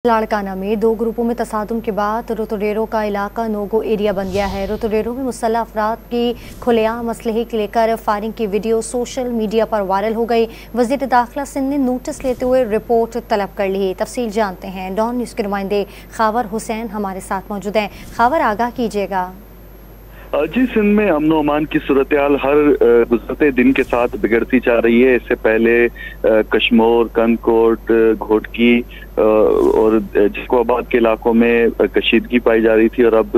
लाड़काना में दो ग्रुपों में तसादुम के बाद रोतोडेरो का इलाका नोगो एरिया बन गया है। रोतोडेरो में मुसल्लह अफराद की खुलेआम असलहे को लेकर फायरिंग की वीडियो सोशल मीडिया पर वायरल हो गई। वज़ीर दाखिला सिंध ने नोटिस लेते हुए रिपोर्ट तलब कर ली। तफसील जानते हैं, डॉन न्यूज़ के नुमाइंदे खावर हुसैन हमारे साथ मौजूद हैं। खावर, आगाह कीजिएगा। जी, सिंध में अमन अमान की सूरत हाल हर गुजरते दिन के साथ बिगड़ती जा रही है। इससे पहले कश्मोर, कनकोट, घोटकी और जकोआबाद के इलाकों में कशीदगी पाई जा रही थी और अब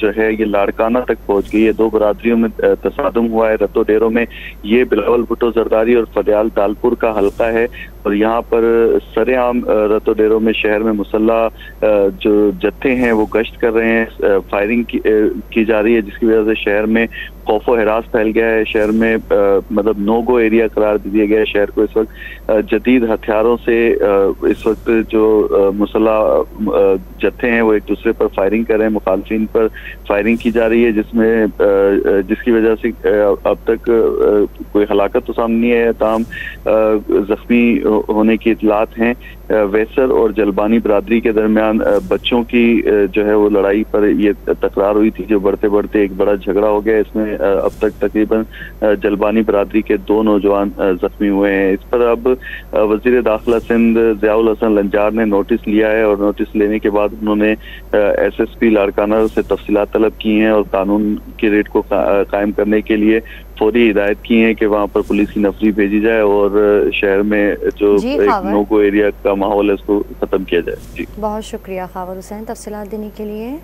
जो है ये लाड़काना तक पहुंच गई है। दो बरादरियों में तसादुम हुआ है। रतोडेरो में ये बिलावल भुट्टो जरदारी और फरियाल तालपुर का हल्का है और यहाँ पर सरेआम रतोडेरो में शहर में मुसल्ला जो जत्थे हैं वो गश्त कर रहे हैं। फायरिंग की जा रही है जिसकी वजह से शहर में खौफो हिरास फैल गया है। शहर में मतलब नो गो एरिया करार दिया गया है। शहर को इस वक्त जदीद हथियारों से इस वक्त जो मुसल्ला जत्थे हैं वो एक दूसरे पर फायरिंग कर रहे हैं। मुखालफिन पर फायरिंग की जा रही है जिसकी वजह से अब तक कोई हलाकत तो सामने नहीं है, ताम जख्मी होने की इतलात हैं। वैसर और जलबानी बरादरी के दरमियान बच्चों की जो है वो लड़ाई पर ये तकरार हुई थी जो बढ़ते बढ़ते एक बड़ा झगड़ा हो गया। इसमें अब तक तकरीबन जलबानी बरादरी के दो नौजवान जख्मी हुए हैं। इस पर अब वजीर दाखिला सिंध ज़ियाउल हसन लंजार ने नोटिस लिया है और नोटिस लेने के बाद उन्होंने SSP लाड़काना से तफसीलात तलब की हैं और कानून के रेट को कायम करने के लिए फौरी हिदायत की है कि वहाँ पर पुलिस की नफरी भेजी जाए और शहर में जो एक नो गो एरिया का माहौल है उसको खत्म किया जाए। जी, बहुत शुक्रिया खावर हुसैन तफसीलात देने के लिए।